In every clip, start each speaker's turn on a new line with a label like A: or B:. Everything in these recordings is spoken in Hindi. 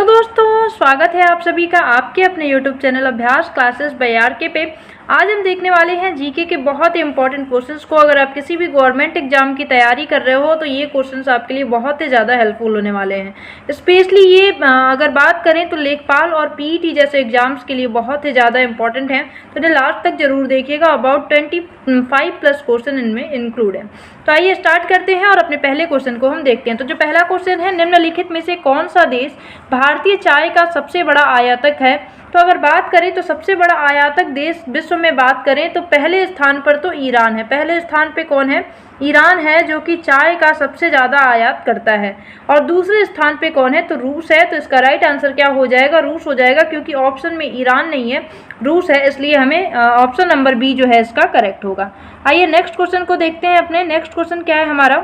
A: दोस्तों, स्वागत है आप सभी का आपके अपने YouTube चैनल अभ्यास क्लासेस बाय आर.के पे। आज हम देखने वाले हैं जीके के बहुत ही इंपॉर्टेंट क्वेश्चंस को। अगर आप किसी भी गवर्नमेंट एग्जाम की तैयारी कर रहे हो तो ये क्वेश्चंस आपके लिए बहुत ही ज़्यादा हेल्पफुल होने वाले हैं। स्पेशली ये अगर बात करें तो लेखपाल और पीईटी जैसे एग्जाम्स के लिए बहुत ही ज़्यादा इंपॉर्टेंट हैं, तो इन्हें लास्ट तक जरूर देखिएगा। अबाउट 25+ क्वेश्चन इनमें इंक्लूड है। तो आइए स्टार्ट करते हैं और अपने पहले क्वेश्चन को हम देखते हैं। तो जो पहला क्वेश्चन है, निम्नलिखित में से कौन सा देश भारतीय चाय का सबसे बड़ा आयातक है? तो अगर बात करें तो सबसे बड़ा आयातक देश विश्व में बात करें तो पहले स्थान पर तो ईरान है। पहले स्थान पे कौन है? ईरान है, जो कि चाय का सबसे ज़्यादा आयात करता है। और दूसरे स्थान पे कौन है? तो रूस है। तो इसका राइट आंसर क्या हो जाएगा? रूस हो जाएगा, क्योंकि ऑप्शन में ईरान नहीं है, रूस है, इसलिए हमें ऑप्शन नंबर बी जो है इसका करेक्ट होगा। आइए नेक्स्ट क्वेश्चन को देखते हैं। अपने नेक्स्ट क्वेश्चन क्या है हमारा?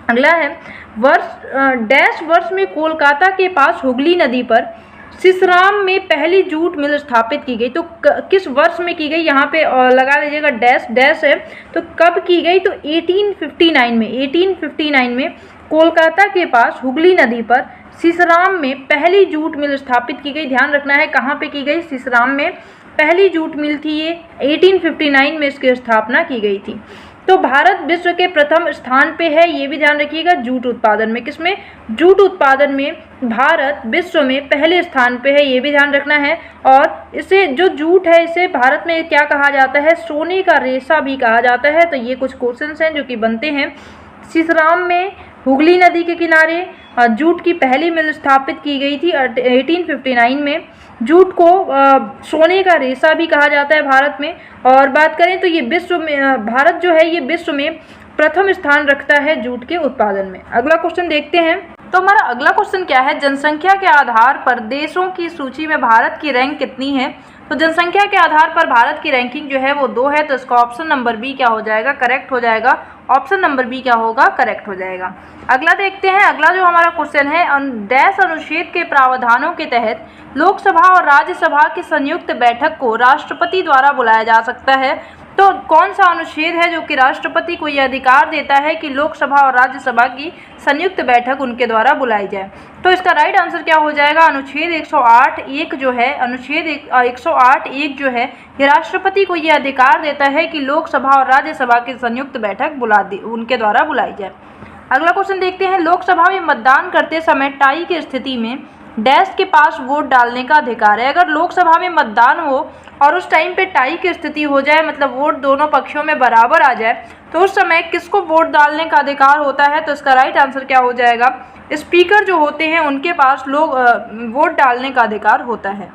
A: अगला है, डैश वर्ष में कोलकाता के पास हुगली नदी पर सिसराम में पहली जूट मिल स्थापित की गई? तो किस वर्ष में की गई? यहाँ पे लगा लीजिएगा डैश डैश है। तो कब की गई? तो 1859 में कोलकाता के पास हुगली नदी पर सिसराम में पहली जूट मिल स्थापित की गई। ध्यान रखना है कहाँ पे की गई? सिसराम में पहली जूट मिल थी, ये 1859 में इसकी स्थापना की गई थी। तो भारत विश्व के प्रथम स्थान पे है, ये भी ध्यान रखिएगा, जूट उत्पादन में। किसमें? जूट उत्पादन में भारत विश्व में पहले स्थान पे है, ये भी ध्यान रखना है। और इसे जो जूट है इसे भारत में क्या कहा जाता है? सोने का रेशा भी कहा जाता है। तो ये कुछ क्वेश्चंस हैं जो कि बनते हैं। सिसराम में हुगली नदी के किनारे जूट की पहली मिल स्थापित की गई थी 1859 में। जूट को सोने का रेशा भी कहा जाता है भारत में। और बात करें तो ये विश्व में, भारत जो है ये विश्व में प्रथम स्थान रखता है जूट के उत्पादन में। अगला क्वेश्चन देखते हैं। तो हमारा अगला क्वेश्चन क्या है? जनसंख्या के आधार पर देशों की सूची में भारत की रैंक कितनी है? तो जनसंख्या के आधार पर भारत की रैंकिंग जो है वो 2 है। तो इसका ऑप्शन नंबर बी क्या हो जाएगा? करेक्ट हो जाएगा। ऑप्शन नंबर बी क्या होगा? करेक्ट हो जाएगा। अगला देखते हैं। अगला जो हमारा क्वेश्चन है, डैश अनुच्छेद के प्रावधानों के तहत लोकसभा और राज्यसभा की संयुक्त बैठक को राष्ट्रपति द्वारा बुलाया जा सकता है? तो कौन सा अनुच्छेद है जो कि राष्ट्रपति को यह अधिकार देता है कि लोकसभा और राज्यसभा की संयुक्त बैठक उनके द्वारा बुलाई जाए? तो इसका राइट आंसर क्या हो जाएगा? अनुच्छेद 108(1) जो है, अनुच्छेद 108(1) जो है, ये राष्ट्रपति को यह अधिकार देता है कि लोकसभा और राज्यसभा की संयुक्त बैठक उनके द्वारा बुलाई जाए। अगला क्वेश्चन देखते हैं। लोकसभा में मतदान करते समय टाई की स्थिति में डैश के पास वोट डालने का अधिकार है? अगर लोकसभा में मतदान हो और उस टाइम पे टाई की स्थिति हो जाए, मतलब वोट दोनों पक्षों में बराबर आ जाए, तो उस समय किसको वोट डालने का अधिकार होता है? तो इसका राइट आंसर क्या हो जाएगा? स्पीकर जो होते हैं उनके पास वोट डालने का अधिकार होता है।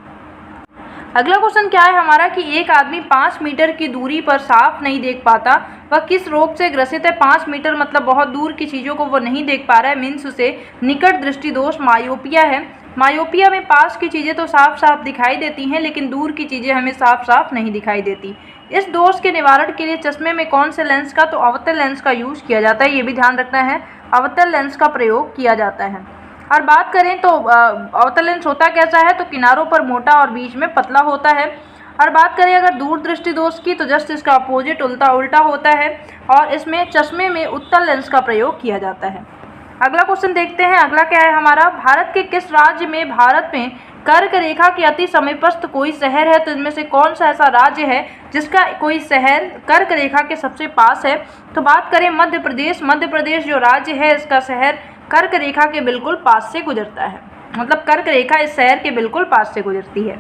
A: अगला क्वेश्चन क्या है हमारा कि एक आदमी 5 मीटर की दूरी पर साफ नहीं देख पाता, वह किस रोग से ग्रसित है? 5 मीटर मतलब बहुत दूर की चीज़ों को वो नहीं देख पा रहा है, मीन्स उसे निकट दृष्टि दोष मायोपिया है। मायोपिया में पास की चीज़ें तो साफ साफ दिखाई देती हैं, लेकिन दूर की चीज़ें हमें साफ साफ नहीं दिखाई देती। इस दोष के निवारण के लिए चश्मे में कौन से लेंस का? तो अवतल लेंस का यूज़ किया जाता है, ये भी ध्यान रखना है, अवतल लेंस का प्रयोग किया जाता है। और बात करें तो अवतल लेंस होता कैसा है? तो किनारों पर मोटा और बीच में पतला होता है। और बात करें अगर दूरदृष्टि दोष की, तो जस्ट इसका अपोजिट उल्टा होता है, और इसमें चश्मे में उत्तल लेंस का प्रयोग किया जाता है। अगला क्वेश्चन देखते हैं। अगला क्या है हमारा? भारत के किस राज्य में कर्क रेखा के अति समीपस्थ कोई शहर है? तो इनमें से कौन सा ऐसा राज्य है जिसका कोई शहर कर्क रेखा के सबसे पास है? तो बात करें मध्य प्रदेश। मध्य प्रदेश जो राज्य है इसका शहर कर्क रेखा के बिल्कुल पास से गुजरता है, मतलब कर्क रेखा इस शहर के बिल्कुल पास से गुजरती है।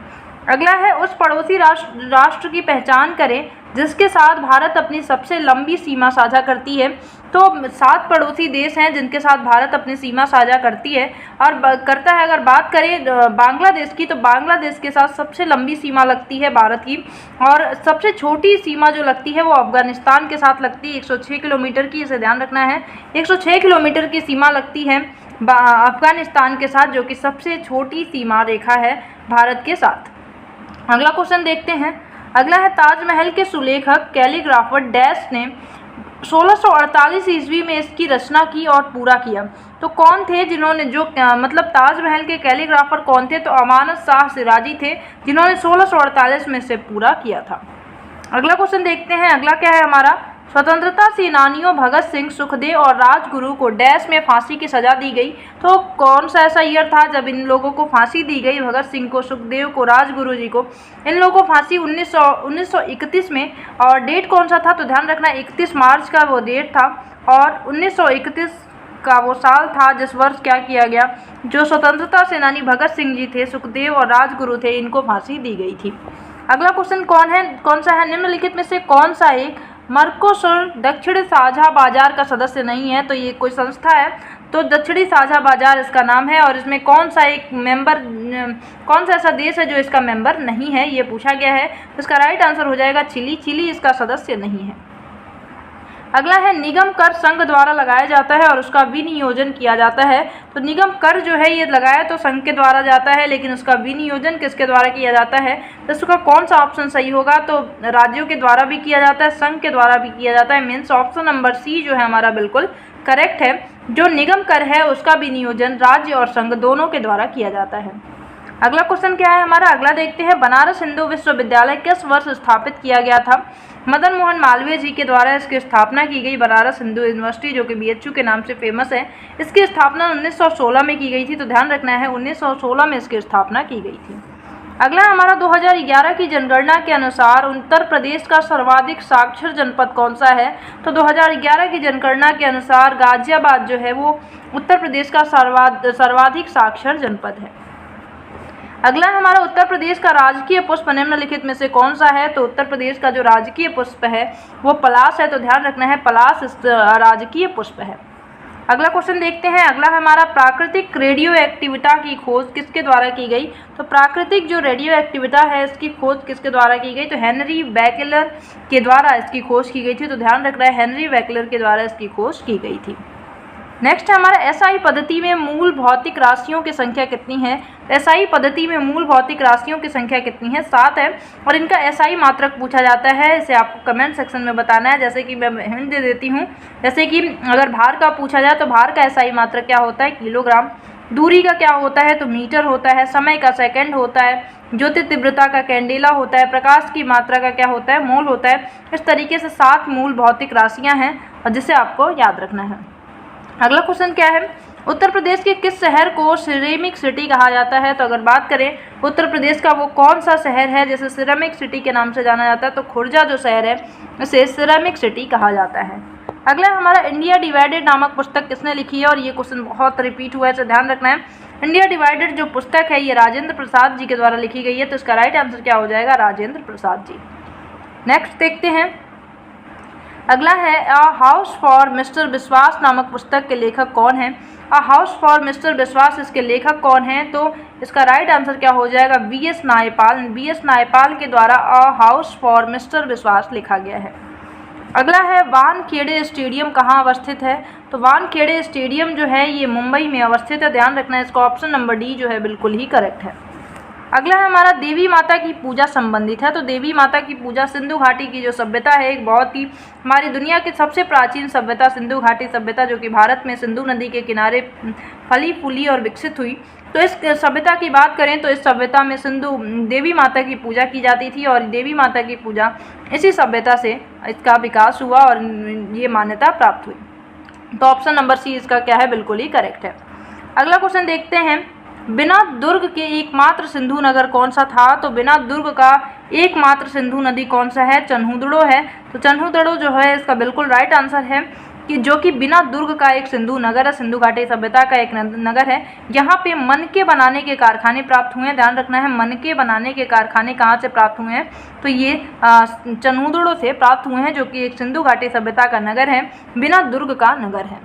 A: अगला है, उस पड़ोसी राष्ट्र की पहचान करें जिसके साथ भारत अपनी सबसे लंबी सीमा साझा करती है। तो 7 पड़ोसी देश हैं जिनके साथ भारत अपनी सीमा साझा करती है और करता है। अगर बात करें बांग्लादेश की, तो बांग्लादेश के साथ सबसे लंबी सीमा लगती है भारत की, और सबसे छोटी सीमा जो लगती है वो अफगानिस्तान के साथ लगती है, 106 किलोमीटर की, इसे ध्यान रखना है। 106 किलोमीटर की सीमा लगती है अफगानिस्तान के साथ, जो कि सबसे छोटी सीमा रेखा है भारत के साथ। अगला क्वेश्चन देखते हैं। अगला है, ताजमहल के सुलेखक कैलीग्राफर डैश ने 1648 ईस्वी में इसकी रचना की और पूरा किया? तो कौन थे जिन्होंने मतलब ताजमहल के कैलीग्राफर कौन थे? तो अमानत शाह सिराजी थे, जिन्होंने 1648 में से पूरा किया था। अगला क्वेश्चन देखते हैं। अगला क्या है हमारा? स्वतंत्रता सेनानियों भगत सिंह, सुखदेव और राजगुरु को डैश में फांसी की सजा दी गई। तो कौन सा ऐसा ईयर था जब इन लोगों को फांसी दी गई? भगत सिंह को, सुखदेव को, राजगुरु जी को, इन लोगों को फांसी 1931 में। और डेट कौन सा था? तो ध्यान रखना 31 मार्च का वो डेट था और 1931 का वो साल था जिस वर्ष क्या किया गया, जो स्वतंत्रता सेनानी भगत सिंह जी थे, सुखदेव और राजगुरु थे, इनको फांसी दी गई थी। अगला क्वेश्चन कौन सा है? निम्नलिखित में से कौन सा एक मर्कोसुर दक्षिणी साझा बाजार का सदस्य नहीं है? तो ये कोई संस्था है, तो दक्षिणी साझा बाजार इसका नाम है। और इसमें कौन सा ऐसा देश है जो इसका मेंबर नहीं है, ये पूछा गया है। तो इसका राइट आंसर हो जाएगा चिली। चिली इसका सदस्य नहीं है। अगला है निगम कर संघ द्वारा लगाया जाता है और उसका विनियोजन किया जाता है। तो निगम कर जो है ये लगाया तो संघ के द्वारा जाता है, लेकिन उसका विनियोजन किसके द्वारा किया जाता है? तो इसका कौन सा ऑप्शन सही होगा? तो राज्यों के द्वारा भी किया जाता है, संघ के द्वारा भी किया जाता है। मीन्स ऑप्शन नंबर सी जो है हमारा बिल्कुल करेक्ट है। जो निगम कर है उसका विनियोजन राज्य और संघ दोनों के द्वारा किया जाता है। अगला क्वेश्चन क्या है हमारा? अगला देखते हैं, बनारस हिंदू विश्वविद्यालय किस वर्ष स्थापित किया गया था? मदन मोहन मालवीय जी के द्वारा इसकी स्थापना की गई। बनारस हिंदू यूनिवर्सिटी जो कि BHU के नाम से फेमस है, इसकी स्थापना 1916 में की गई थी। तो ध्यान रखना है 1916 में इसकी स्थापना की गई थी। अगला हमारा 2011 की जनगणना के अनुसार उत्तर प्रदेश का सर्वाधिक साक्षर जनपद कौन सा है? तो 2011 की जनगणना के अनुसार गाजियाबाद जो है वो उत्तर प्रदेश का सर्वाधिक साक्षर जनपद है। अगला हमारा उत्तर प्रदेश का राजकीय पुष्प निम्नलिखित में से कौन सा है? तो उत्तर प्रदेश का जो राजकीय पुष्प है वो पलाश है। तो ध्यान रखना है पलाश राजकीय पुष्प है। अगला क्वेश्चन देखते हैं। अगला हमारा प्राकृतिक रेडियो एक्टिविटा की खोज किसके द्वारा की गई? तो प्राकृतिक जो रेडियो एक्टिविटा है इसकी खोज किसके द्वारा की गई? तो हेनरी बैकेलर के द्वारा इसकी खोज की गई थी। तो ध्यान रखना है हेनरी बैकेलर के द्वारा इसकी खोज की गई थी। नेक्स्ट हमारा SI पद्धति में मूल भौतिक राशियों की संख्या कितनी है? SI पद्धति में मूल भौतिक राशियों की संख्या कितनी है? 7 है। और इनका SI मात्रक पूछा जाता है, इसे आपको कमेंट सेक्शन में बताना है। जैसे कि मैं हिंट दे देती हूँ, जैसे कि अगर भार का पूछा जाए तो भार का SI मात्रक क्या होता है? किलोग्राम। दूरी का क्या होता है? तो मीटर होता है। समय का सेकंड होता है। ज्योति तीव्रता का कैंडेला होता है। प्रकाश की मात्रा का क्या होता है? मोल होता है। इस तरीके से 7 मूल भौतिक राशियाँ हैं और जिसे आपको याद रखना है। अगला क्वेश्चन क्या है? उत्तर प्रदेश के किस शहर को सिरेमिक सिटी कहा जाता है? तो अगर बात करें उत्तर प्रदेश का वो कौन सा शहर है जिसे सिरेमिक सिटी के नाम से जाना जाता है? तो खुर्जा जो शहर है उसे सिरेमिक सिटी कहा जाता है। अगला हमारा इंडिया डिवाइडेड नामक पुस्तक किसने लिखी है? और ये क्वेश्चन बहुत रिपीट हुआ है, तो ध्यान रखना है। इंडिया डिवाइडेड जो पुस्तक है ये राजेंद्र प्रसाद जी के द्वारा लिखी गई है। तो इसका राइट आंसर क्या हो जाएगा? राजेंद्र प्रसाद जी। नेक्स्ट देखते हैं। अगला है अ हाउस फॉर मिस्टर विश्वास नामक पुस्तक के लेखक कौन है? अ हाउस फॉर मिस्टर विश्वास इसके लेखक कौन है? तो इसका राइट आंसर क्या हो जाएगा? BS नायपाल। BS नायपाल के द्वारा अ हाउस फॉर मिस्टर विश्वास लिखा गया है। अगला है वानखेड़े स्टेडियम कहाँ अवस्थित है? तो वानखेड़े स्टेडियम जो है ये मुंबई में अवस्थित है। ध्यान रखना है, इसका ऑप्शन नंबर डी जो है बिल्कुल ही करेक्ट है। अगला है हमारा देवी माता की पूजा संबंधित है। तो देवी माता की पूजा सिंधु घाटी की जो सभ्यता है, एक बहुत ही हमारी दुनिया की सबसे प्राचीन सभ्यता सिंधु घाटी सभ्यता, जो कि भारत में सिंधु नदी के किनारे फली फूली और विकसित हुई। तो इस सभ्यता की बात करें तो इस सभ्यता में देवी माता की पूजा की जाती थी और देवी माता की पूजा इसी सभ्यता से इसका विकास हुआ और ये मान्यता प्राप्त हुई। तो ऑप्शन नंबर सी इसका क्या है? बिल्कुल ही करेक्ट है। अगला क्वेश्चन देखते हैं। बिना दुर्ग के एकमात्र सिंधु नगर कौन सा था? तो बिना दुर्ग का एकमात्र सिंधु नदी कौन सा है? चन्हुदड़ो है। तो चन्हुदड़ो जो है इसका बिल्कुल राइट आंसर है कि जो कि बिना दुर्ग का एक सिंधु नगर है, सिंधु घाटी सभ्यता का एक नगर है। यहाँ पे मनके बनाने के कारखाने प्राप्त हुए हैं। ध्यान रखना है मनके बनाने के कारखाने कहाँ से प्राप्त हुए हैं? तो ये चन्हुदड़ो से प्राप्त हुए हैं, जो कि एक सिंधु घाटी सभ्यता का नगर है, बिना दुर्ग का नगर है।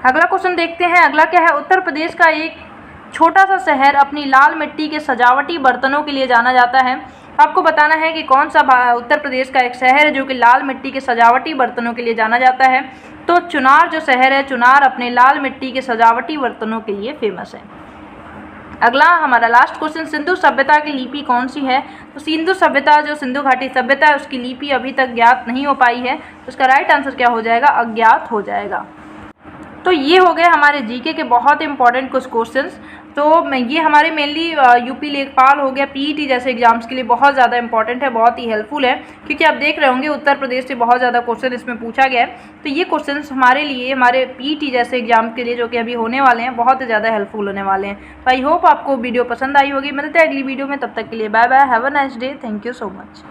A: अगला क्वेश्चन देखते हैं। अगला क्या है? उत्तर प्रदेश का एक छोटा सा शहर अपनी लाल मिट्टी के सजावटी बर्तनों के लिए जाना जाता है। आपको बताना है कि कौन सा उत्तर प्रदेश का एक शहर है जो कि लाल मिट्टी के सजावटी बर्तनों के लिए जाना जाता है। तो चुनार जो शहर है, चुनार अपने लाल मिट्टी के सजावटी बर्तनों के लिए फेमस है। अगला हमारा लास्ट क्वेश्चन, सिंधु सभ्यता की लिपि कौन सी है? तो सिंधु सभ्यता जो सिंधु घाटी सभ्यता है उसकी लिपि अभी तक ज्ञात नहीं हो पाई है। तो उसका राइट आंसर क्या हो जाएगा? अज्ञात हो जाएगा। तो ये हो गए हमारे जीके के बहुत इंपॉर्टेंट कुछ क्वेश्चंस। तो ये हमारे मेनली यूपी लेखपाल हो गया, पीईटी जैसे एग्जाम्स के लिए बहुत ज़्यादा इंपॉर्टेंट है, बहुत ही हेल्पफुल है, क्योंकि आप देख रहे होंगे उत्तर प्रदेश से बहुत ज़्यादा क्वेश्चन इसमें पूछा गया है। तो ये क्वेश्चन हमारे लिए, हमारे पीईटी जैसे एग्जाम के लिए जो कि अभी होने वाले हैं, बहुत ज़्यादा हेल्पफुल होने वाले हैं। तो आई होप आपको वीडियो पसंद आई होगी। मिलते हैं अगली वीडियो में, तब तक के लिए bye bye, have a nice day, thank you so much.